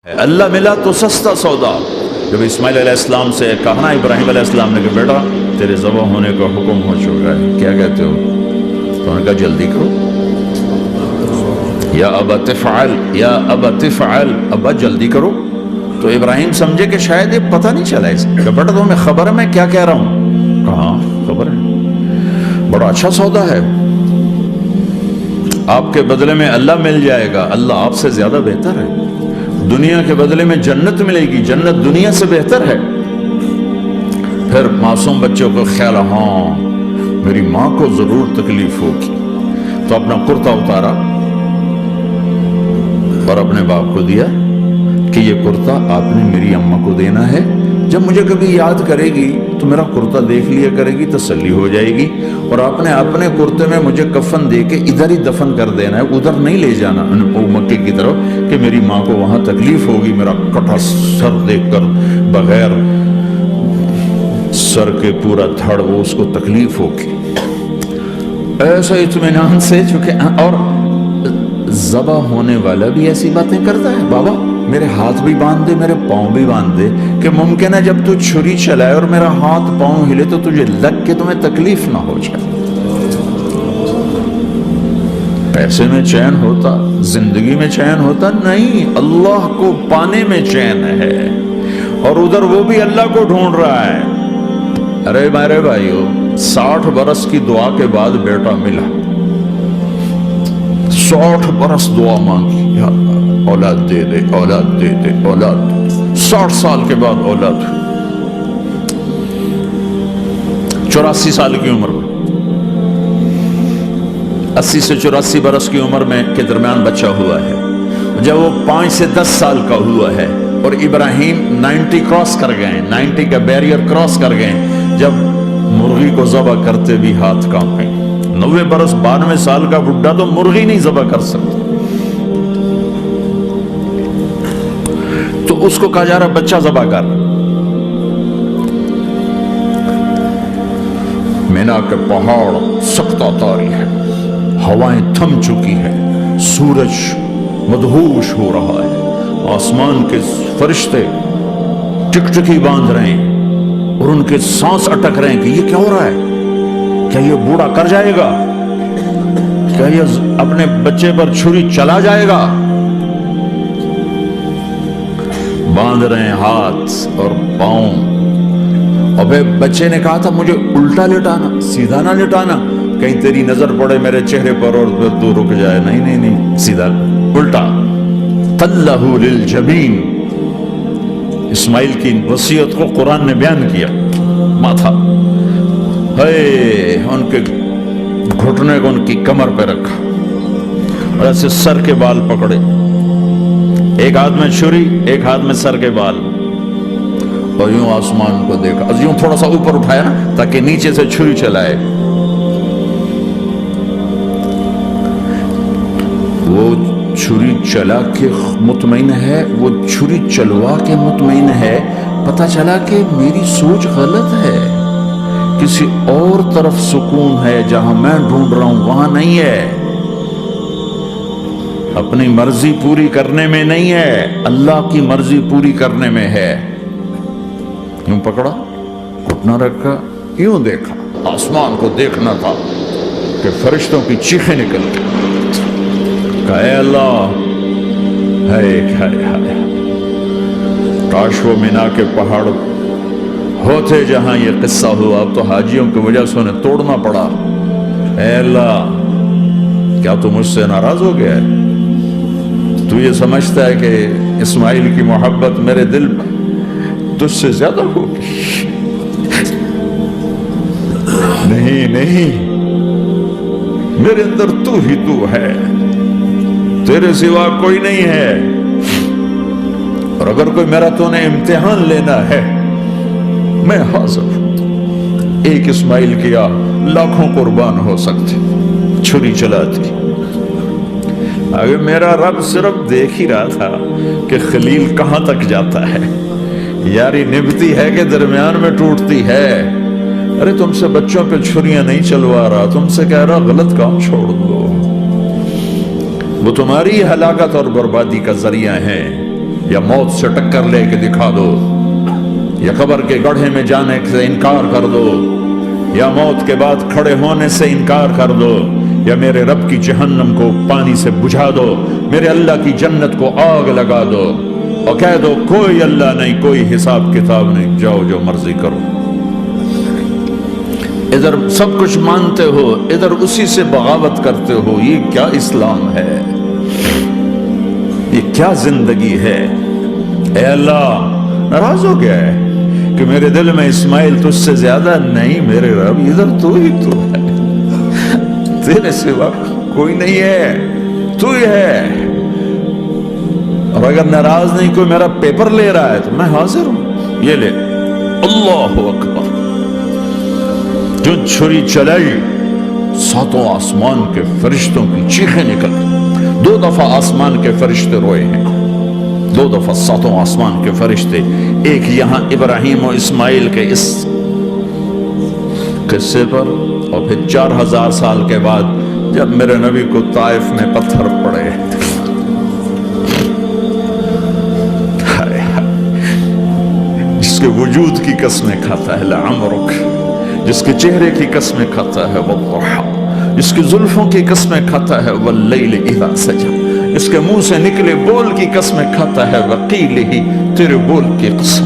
اللہ ملا تو سستا سودا. جب اسماعیل علیہ السلام سے کہا نا ابراہیم علیہ السلام نے کہ بیٹا تیرے ذبح ہونے کا حکم ہو چکا ہے, کیا کہتے ہو؟ تو انہوں نے کہا جلدی کرو. یا ابا تفعل, یا ابا تفعل, ابا جلدی کرو. تو ابراہیم سمجھے کہ شاید یہ پتہ نہیں چلا اس کہ بیٹا تمہیں خبر ہے میں کیا کہہ رہا ہوں؟ کہاں خبر ہے, بڑا اچھا سودا ہے, آپ کے بدلے میں اللہ مل جائے گا. اللہ آپ سے زیادہ بہتر ہے. دنیا کے بدلے میں جنت ملے گی, جنت دنیا سے بہتر ہے. پھر معصوم بچوں کو خیال, ہاں میری ماں کو ضرور تکلیف ہوگی, تو اپنا کرتا اتارا اور اپنے باپ کو دیا کہ یہ کرتا آپ نے میری اماں کو دینا ہے, جب مجھے کبھی یاد کرے گی تو میرا کرتا دیکھ لیا کرے گی, تسلی ہو جائے گی. اور آپ نے اپنے کرتے میں مجھے کفن دے کے ادھر ہی دفن کر دینا ہے, ادھر نہیں لے جانا مکے کی طرف کہ میری ماں کو وہاں تکلیف ہوگی, میرا کٹا سر دیکھ کر بغیر سر کے پورا دھڑ وہ اس کو تکلیف ہوگی. ایسا اطمینان سے چکے. اور ذبح ہونے والا بھی ایسی باتیں کرتا ہے, بابا میرے ہاتھ بھی باندھ دے, میرے پاؤں بھی باندھ دے, کہ ممکن ہے جب تو چھری چلائے اور میرا ہاتھ پاؤں ہلے تو تجھے لگ کے تمہیں تکلیف نہ ہو جائے. پیسے میں چین ہوتا, زندگی میں چین ہوتا نہیں, اللہ کو پانے میں چین ہے. اور ادھر وہ بھی اللہ کو ڈھونڈ رہا ہے. ارے میرے بھائیو, 60 برس کی دعا کے بعد بیٹا ملا, 60 برس دعا مانگی, یا اللہ اولاد دے دے, اولاد دے دے, اولاد دے. 60 سال کے بعد اولاد ہوئی, 84 سال کی عمر میں, 80 سے 84 برس کی عمر میں کے درمیان بچہ ہوا ہے. جب وہ 5 سے 10 سال کا ہوا ہے اور ابراہیم 90 کراس کر گئے, 90 کا بیریئر کراس کر گئے, جب مرغی کو ذبح کرتے بھی ہاتھ کانپے. 90 برس 92 سال کا بڈھا تو مرغی نہیں ذبح کر سکتا. تو اس کو کہا جا رہا بچہ ذبح کر. مینا کے پہاڑ سختہ تاری ہے, ہوائیں تھم چکی ہے, سورج مدہوش ہو رہا ہے, آسمان کے فرشتے ٹکٹکی باندھ رہے ہیں اور ان کے سانس اٹک رہے ہیں کہ یہ کیا ہو رہا ہے, کیا یہ بوڑھا کر جائے گا, کیا یہ اپنے بچے پر چھری چلا جائے گا. باندھ رہے ہیں ہاتھ اور پاؤں. اور بچے نے کہا تھا مجھے الٹا لٹانا, سیدھا نہ لٹانا, کہیں تیری نظر پڑے میرے چہرے پر اور تو رک جائے. نہیں نہیں نہیں, سیدھا الٹا. تلہ للجبین, اسماعیل کی وصیت کو قرآن نے بیان کیا. ماتھا ہے ان کے گھٹنے کو ان کی کمر پہ رکھا اور ایسے سر کے بال پکڑے, ایک ہاتھ میں چھری ایک ہاتھ میں سر کے بال, اور یوں آسمان کو دیکھا, یوں تھوڑا سا اوپر اٹھایا نا تاکہ نیچے سے چھری چلائے. وہ چھری چلا کے مطمئن ہے, وہ چھری چلوا کے مطمئن ہے. پتہ چلا کہ میری سوچ غلط ہے, کسی اور طرف سکون ہے, جہاں میں ڈھونڈ رہا ہوں وہاں نہیں ہے. اپنی مرضی پوری کرنے میں نہیں ہے, اللہ کی مرضی پوری کرنے میں ہے. یوں پکڑا, گھٹنا رکھا, یوں دیکھا, آسمان کو دیکھنا تھا کہ فرشتوں کی چیخیں نکل گئی. کہا اے اللہ, ہائے ہائے ہائے, کاش وہ مینا کے پہاڑ ہوتے جہاں یہ قصہ ہوا. اب تو حاجیوں کی وجہ سے انہیں توڑنا پڑا. اے اللہ, کیا تو مجھ سے ناراض ہو گیا ہے؟ تو یہ سمجھتا ہے کہ اسماعیل کی محبت میرے دل میں تجھ سے زیادہ ہوگی؟ نہیں نہیں, میرے اندر تو ہی تو ہے, تیرے سوا کوئی نہیں ہے. اور اگر کوئی میرا تو نے امتحان لینا ہے میں حاضر ہوں. ایک اسماعیل کیا لاکھوں قربان ہو سکتے, چھری چلاتی. اگر میرا رب صرف دیکھ ہی رہا تھا کہ خلیل کہاں تک جاتا ہے, یاری نبھتی ہے کہ درمیان میں ٹوٹتی ہے. ارے تم سے بچوں پہ چھریاں نہیں چلوا رہا, تم سے کہہ رہا غلط کام چھوڑ دو, وہ تمہاری ہلاکت اور بربادی کا ذریعہ ہیں. یا موت سے ٹکر لے کے دکھا دو، یا قبر کے گڑھے میں جانے سے انکار کر دو، یا موت کے بعد کھڑے ہونے سے انکار کر دو، یا میرے رب کی جہنم کو پانی سے بجھا دو، میرے اللہ کی جنت کو آگ لگا دو، اور کہہ دو کوئی اللہ نہیں، کوئی حساب کتاب نہیں، جاؤ جو مرضی کرو۔ ادھر سب کچھ مانتے ہو، ادھر اسی سے بغاوت کرتے ہو، یہ کیا اسلام ہے؟ یہ کیا زندگی ہے؟ اے اللہ ناراض ہو گیا ہے کہ میرے دل میں اسماعیل تجھ سے زیادہ نہیں، میرے رب ادھر تو ہی تو ہے، تیرے سوا کوئی نہیں ہے، تو ہی ہے۔ اور اگر ناراض نہیں کوئی میرا پیپر لے رہا ہے تو میں حاضر ہوں، یہ لے۔ اللہ اکبر۔ جو چھری چلائی، ساتوں آسمان کے فرشتوں کی چیخیں نکل، 2 دفعہ آسمان کے فرشتے روئے ہیں، 2 دفعہ ساتوں آسمان کے فرشتے، ایک یہاں ابراہیم و اسماعیل کے اس قصے پر، اور پھر 4000 سال کے بعد جب میرے نبی کو طائف میں پتھر پڑے۔ جس کے وجود کی قسمیں کھاتا ہے لعمرک، جس کے چہرے کی قسمیں کھاتا ہے والضحى، جس کی زلفوں کی قسمیں کھاتا ہے واللیل اذا سجى، اس کے منہ سے نکلے بول کی قسمیں کھاتا ہے وقیلہ، تیرے بول کی قسم،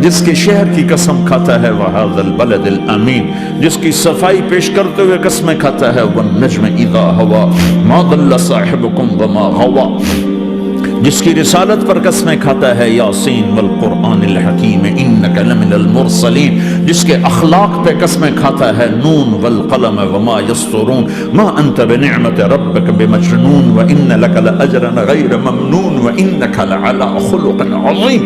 جس کے شہر کی قسم کھاتا ہے وہذا البلد الامین، جس کی صفائی پیش کرتے ہوئے قسمیں کھاتا ہے والنجم اذا ہوا ما ضل صاحبکم وما غوا، جس کی رسالت پر قسمیں کھاتا ہے یاسین والقرآن الحکیم انک لمن المرسلین، جس کے اخلاق پہ قسمیں کھاتا ہے نون والقلم وما یسطرون ما انت بنعمت ربک بمجنون وان لک لاجرا غیر ممنون وانک لعلی خلق عظیم،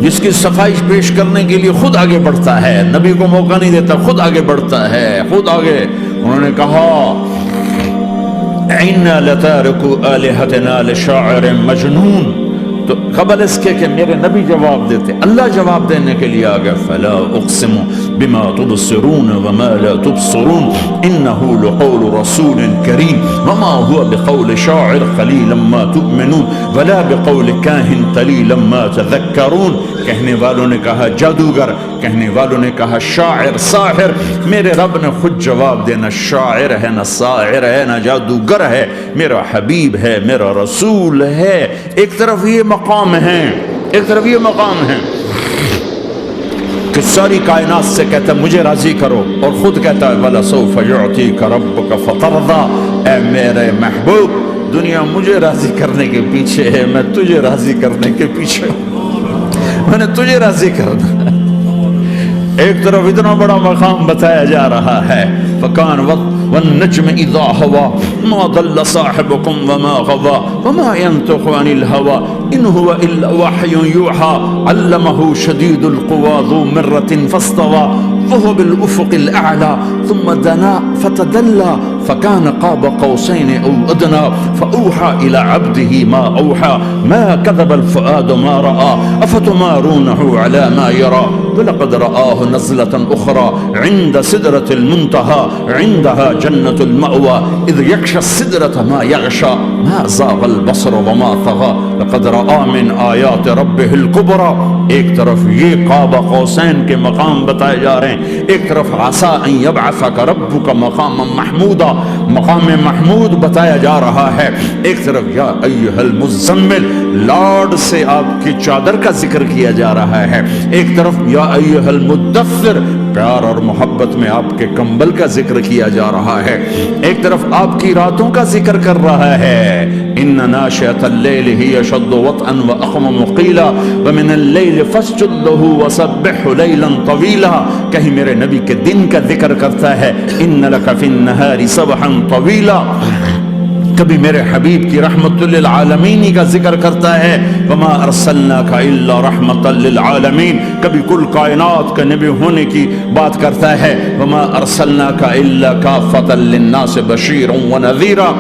جس کی صفائی پیش کرنے کے لیے خود آگے بڑھتا ہے، نبی کو موقع نہیں دیتا، خود آگے بڑھتا ہے، خود آگے۔ انہوں نے کہا اِنَّا لَتَارِكُ آلِهَتِنَا لِشَاعِرٍ مَجْنُونَ، تو قبل اس کے کہ میرے نبی جواب دیتے، اللہ جواب دینے کے لیے آگے فَلَا أُقْسِمُ بِمَا تُبْصِرُونَ وَمَا لَا تُبْصِرُونَ إِنَّهُ لَقَوْلُ رَسُولٍ كَرِيمٍ وَمَا هُوَ بِقَوْلِ شَاعِرٍ قَلِيلًا مَا تُؤْمِنُونَ وَلَا بِقَوْلِ كَاهِنٍ قَلِيلًا مَا تَذَكَّرُونَ۔ کہنے والوں نے کہا جادوگر، کہنے والوں نے کہا شاعر، ساحر، میرے رب نے خود جواب دینا شاعر ہے نہ ساحر ہے نہ جادوگر ہے، میرا حبیب ہے، میرا رسول ہے۔ ایک طرف یہ مقام ہے، ایک طرف یہ مقام ہے کہ ساری کائنات سے کہتا ہے مجھے راضی کرو، اور خود کہتا ہے وَلَسَوْفَ يُعْطِيكَ رَبُّكَ فَتَرْضَىٰ، اے میرے محبوب دنیا مجھے راضی کرنے کے پیچھے ہے، میں تجھے راضی کرنے کے پیچھے ہوں، میں نے تجھے راضی کرنا۔ ایک طرف اتنا بڑا مقام بتایا جا رہا ہے فَكَانَ وَالنَّجْمِ إِذَا هَوَىٰ مَا ضَلَّ صَاحِبُكُمْ وَمَا غَوَىٰ وَمَا يَنطِقُ عَنِ الْهَوَىٰ إِنْ هُوَ إِلَّا وَحْيٌ يُوحَىٰ عَلَّمَهُ شَدِيدُ الْقُوَىٰ ذُو مِرَّةٍ فَاسْتَوَىٰ وهو بالأفق الأعلى ثم دنا فتدلى فكان قاب قوسين أو أدنى فأوحى إلى عبده ما أوحى ما كذب الفؤاد ما رأى أفتمارونه على ما يرى ولقد رآه نزلة أخرى عند سدرة المنتهى عندها جنة المأوى إذ يغشى السدرة ما يغشى ما زاغ البصر وما طغى لقد رآ من آيات ربه الكبرى۔ ایک طرف یہ قاب قوسین کے مقام بتائے جا رہے ہیں، ایک طرف عسیٰ ان یبعثک ربک مقاما محمودا، مقام محمود بتایا جا رہا ہے، ایک طرف یا ایھا المزمل لاڈ سے آپ کی چادر کا ذکر کیا جا رہا ہے، ایک طرف یا ایھا المدثر پیار اور محبت میں آپ کے کمبل کا ذکر کیا جا رہا ہے، ایک طرف آپ کی راتوں کا ذکر کر رہا ہے ان ناشئۃ اللیل ہی اشد وطئا واقوم قیلا ومن اللیل فاسجد لہ وسبحہ لیلا طویلا۔ کہیں میرے نبی کے دن کا ذکر کرتا ہے ان لک فی النہار سبحا طویلا، کبھی میرے حبیب کی رحمت للعالمین کا ذکر کرتا ہے وما ارسلناک الا رحمت للعالمین، کبھی کل کائنات کا نبی ہونے کی بات کرتا ہے وما ارسلناک الا کافۃ للناس بشیرا ونذیرا،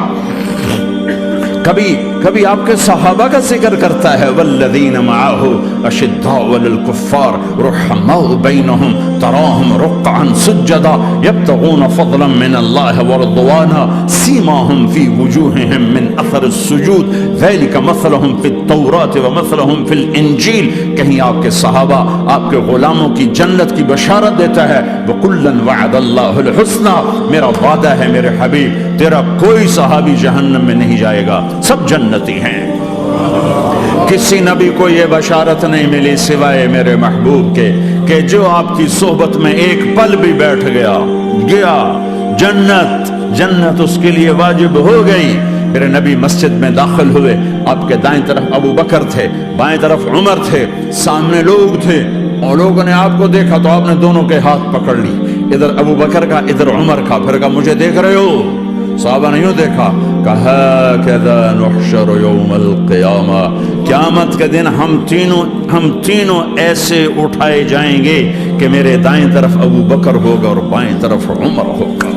کبھی کبھی آپ کے صحابہ کا ذکر کرتا ہے والذین معہ اشداء علی الکفار رحماء بینہم تراہم رکعا سجدا یبتغون فضلا من اللہ ورضوانا سیماہم فی وجوہہم من اثر السجود ذلک مثلہم فی التوراۃ ومثلہم فی الانجیل. کہیں آپ کے صحابہ آپ کے غلاموں کی جنت کی بشارت دیتا ہے وَكُلًّا وَعَدَ اللَّهُ الْحُسْنَى. میرا وعدہ ہے میرے حبیب تیرا کوئی صحابی جہنم میں نہیں جائے گا، سب جنتی ہیں. کسی نبی کو یہ بشارت نہیں ملی سوائے میرے محبوب کے کہ جو آپ کی صحبت میں ایک پل بھی بیٹھ گیا جنت اس کے لیے واجب ہو گئی. میرے نبی مسجد میں داخل ہوئے، آپ کے دائیں طرف ابو بکر تھے، بائیں طرف عمر تھے، سامنے لوگ تھے، اور لوگوں نے آپ کو دیکھا تو آپ نے دونوں کے ہاتھ پکڑ لی، ادھر ابو بکر کا ادھر عمر کا. پھر کہا مجھے دیکھ رہے ہو؟ صحابہ نے یوں دیکھا، کہا کذا نحشر یوم القیامہ، قیامت کے دن ہم تینوں ایسے اٹھائے جائیں گے کہ میرے دائیں طرف ابو بکر ہوگا اور بائیں طرف عمر ہوگا.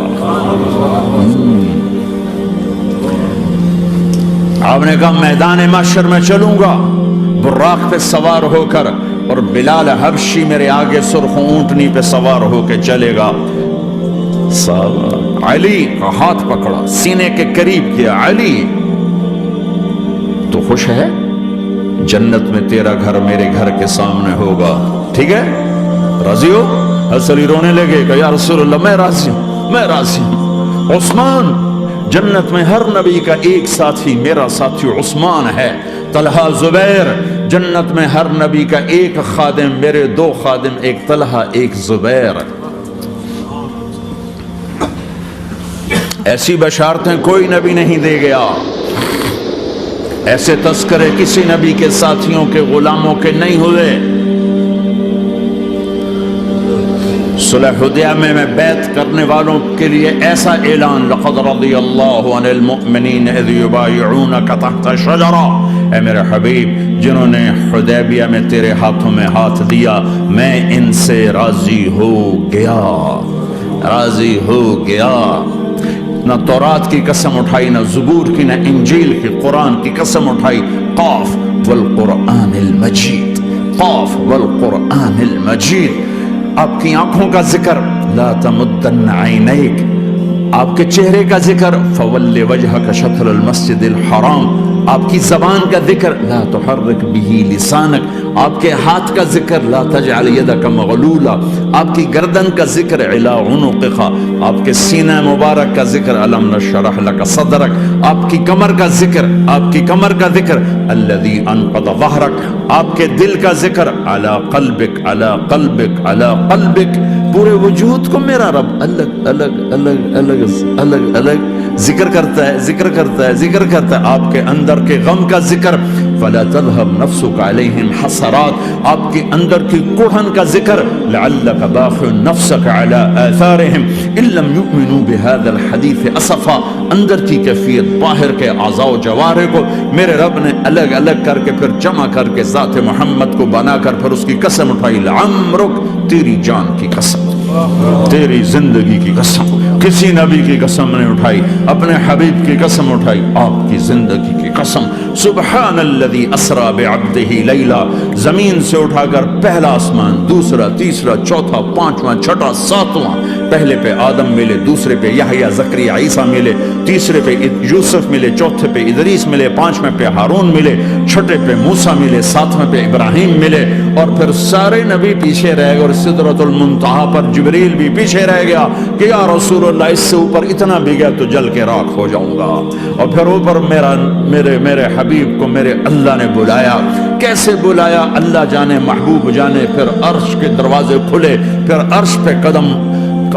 آپ نے کہا میدان محشر میں چلوں گا براق پہ سوار ہو کر، اور بلال حبشی میرے آگے سرخ اونٹنی پہ سوار ہو کے چلے گا. علی کا ہاتھ پکڑا، سینے کے قریب کیا. علی تو خوش ہے؟ جنت میں تیرا گھر میرے گھر کے سامنے ہوگا، ٹھیک ہے؟ راضی ہو؟ حضرت علی رونے لگے کہ یا رسول اللہ میں راضی ہوں. عثمان، جنت میں ہر نبی کا ایک ساتھی میرا ساتھی عثمان ہے. طلحہ، زبیر، جنت میں ہر نبی کا ایک خادم میرے دو خادم، ایک طلحہ ایک زبیر. ایسی بشارتیں کوئی نبی نہیں دے گیا، ایسے تذکرے کسی نبی کے ساتھیوں کے غلاموں کے نہیں ہوئے. صلح حدیبیہ میں بیعت کرنے والوں کے لیے ایسا اعلان لقد رضی اللہ عن المؤمنین اذ یبایعونک تحت شجرہ. اے میرے حبیب، جنہوں نے حدیبیہ میں تیرے ہاتھوں میں ہاتھ دیا میں ان سے راضی ہو گیا. نہ تورات کی قسم اٹھائی، نہ زبور کی، نہ انجیل کی، قرآن کی قسم اٹھائی. قاف والقرآن المجید. آپ کی آنکھوں کا ذکر لا تمدن عینیک، آپ کے چہرے کا ذکر فول وجہک شطر المسجد الحرام. آپ کی زبان کا ذکر لا تحرک بہ لسانک. آپ کے ہاتھ کا ذکر لا تجعل یدک مغلولا. آپ کی گردن کا ذکر علی عنقک. آپ کے سینہ مبارک کا ذکر الم نشرح لک صدرک. آپ کی کمر کا ذکر الذی انقض ظہرک. آپ کے دل کا ذکر علی قلبک. پورے وجود کو میرا رب الگ ذکر کرتا ہے. آپ کے اندر کے غم کا ذکر فلا تذهب نفسك عليهم حسرات. آپ کے اندر کی کڑھن کا ذکر لعلك باخع نفسك على آثارهم ان لم يؤمنوا بهذا الحديث اسفا. اندر کی کیفیت باہر کے اعضاء و جوارح کو میرے رب نے الگ الگ کر کے پھر جمع کر کے ذات محمد کو بنا کر پھر اس کی قسم اٹھائی. لعمرک، تیری جان کی قسم، تیری زندگی کی قسم. کسی نبی کی قسم نہیں اٹھائی، اپنے حبیب کی قسم اٹھائی، آپ کی زندگی کی قسم. سبحان الذی اسری بعبدہ لیلا. زمین سے اٹھا کر پہلا آسمان، دوسرا، تیسرا، چوتھا، پانچواں، چھٹا، ساتواں. پہلے پہ آدم ملے، دوسرے پہ یحییٰ، زکریا، عیسیٰ ملے، تیسرے پہ یوسف ملے، چوتھے پہ ادریس ملے، پانچویں پہ ہارون ملے، چھٹے پہ موسیٰ ملے، ساتویں پہ ابراہیم ملے، اور پھر سارے نبی پیچھے رہ گئے. اور سدرۃ المنتہا پر جبریل بھی پیچھے رہ گیا کہ یا رسول اللہ اس سے اوپر اتنا بھی گیا تو جل کے راکھ ہو جاؤں گا. اور پھر اوپر میرے حبیب کو میرے اللہ نے بلایا. کیسے بلایا اللہ جانے، محبوب جانے. پھر عرش کے دروازے کھلے، پھر عرش پہ قدم.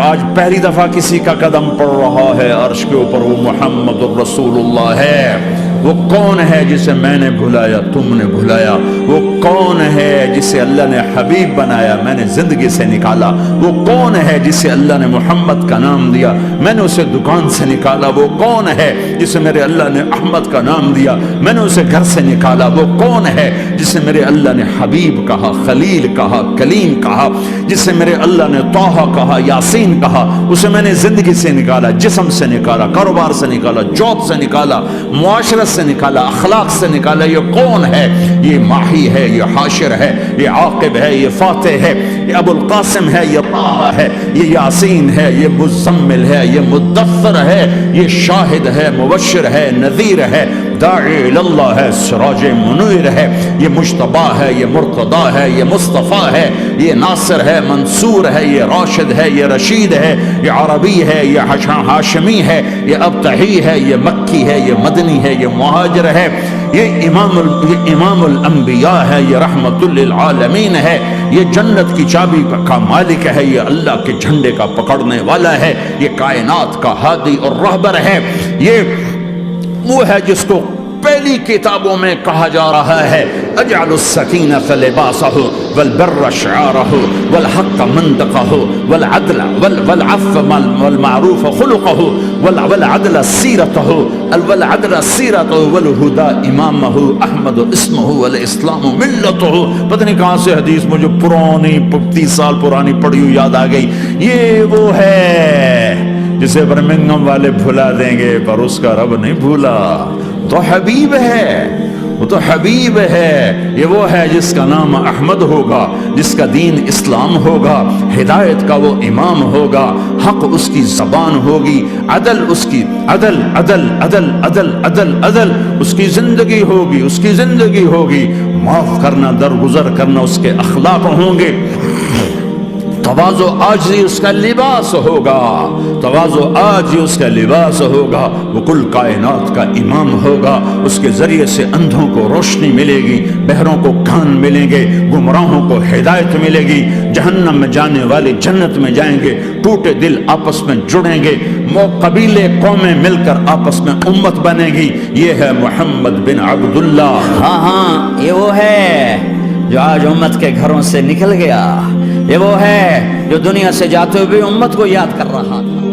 آج پہلی دفعہ کسی کا قدم پڑ رہا ہے عرش کے اوپر، وہ محمد الرسول اللہ ہے. وہ کون ہے جسے میں نے بھلایا، تم نے بھلایا؟ وہ کون ہے جسے اللہ نے حبیب بنایا، میں نے زندگی سے نکالا؟ وہ کون ہے جسے اللہ نے محمد کا نام دیا، میں نے اسے دکان سے نکالا؟ وہ کون ہے جسے میرے اللہ نے احمد کا نام دیا، میں نے اسے گھر سے نکالا؟ وہ کون ہے جسے میرے اللہ نے حبیب کہا، خلیل کہا، کلیم کہا، جسے میرے اللہ نے طٰہٰ کہا، یاسین کہا؟ اسے میں نے زندگی سے نکالا، جسم سے نکالا، کاروبار سے نکالا، جاب سے نکالا، معاشرت سے نکالا, اخلاق سے نکالا. یہ کون ہے؟ یہ ماہی ہے, یہ حاشر ہے, یہ عاقب ہے, یہ فاتح ہے, یہ ابو القاسم ہے, یہ طه ہے, یہ یاسین ہے, یہ مزمل ہے, یہ مدثر ہے, یہ شاہد ہے, مبشر ہے, نذیر ہے, داعی اللہ ہے, سراج منیر ہے, یہ مجتبی ہے, یہ مرتضی ہے, یہ مصطفیٰ ہے, یہ ناصر ہے, منصور ہے, یہ راشد ہے, یہ رشید ہے, یہ عربی ہے, یہ ہاشمی ہے, یہ ابتحی ہے, یہ مکی ہے, یہ مدنی ہے, یہ مہاجر ہے, یہ امام الانبیاء ہے, یہ رحمت للعالمین ہے, یہ جنت کی چابی کا مالک ہے, یہ اللہ کے جھنڈے کا پکڑنے والا ہے, یہ کائنات کا ہادی اور رہبر ہے. یہ وہ ہے جس کو پہلی کتابوں میں کہا جا رہا ہے اجعل السکینۃ لباسہ والبر شعارہ والحق منطقہ والعدل والعفو والمعروف خلقہ والعدل سیرتہ والہدى امامہ احمد اسمہ والاسلام ملتہ. پتہ نہیں کہاں سے حدیث مجھے پرانی 30 سال پرانی پڑھی ہوئی یاد آ گئی. یہ وہ ہے جسے برمنگم والے بھلا دیں گے پر اس کا رب نہیں بھولا. تو حبیب ہے, وہ تو حبیب ہے. یہ وہ ہے جس کا نام احمد ہوگا, جس کا دین اسلام ہوگا, ہدایت کا وہ امام ہوگا, حق اس کی زبان ہوگی, عدل اس کی عدل عدل عدل عدل عدل عدل اس کی زندگی ہوگی, اس کی زندگی ہوگی. معاف کرنا, درگزر کرنا اس کے اخلاق ہوں گے. تواضع عاجزی اس کا لباس ہوگا, تواضع عاجزی اس کا لباس ہوگا. وہ کل کائنات کا امام ہوگا. اس کے ذریعے سے اندھوں کو روشنی ملے گی, بہروں کو کان ملیں گے, گمراہوں کو ہدایت ملے گی, جہنم میں جانے والے جنت میں جائیں گے, ٹوٹے دل آپس میں جڑیں گے, قبیلے قومیں مل کر آپس میں امت بنے گی. یہ ہے محمد بن عبداللہ. ہاں یہ وہ ہے جو آج امت کے گھروں سے نکل گیا. یہ وہ ہے جو دنیا سے جاتے ہوئے امت کو یاد کر رہا تھا.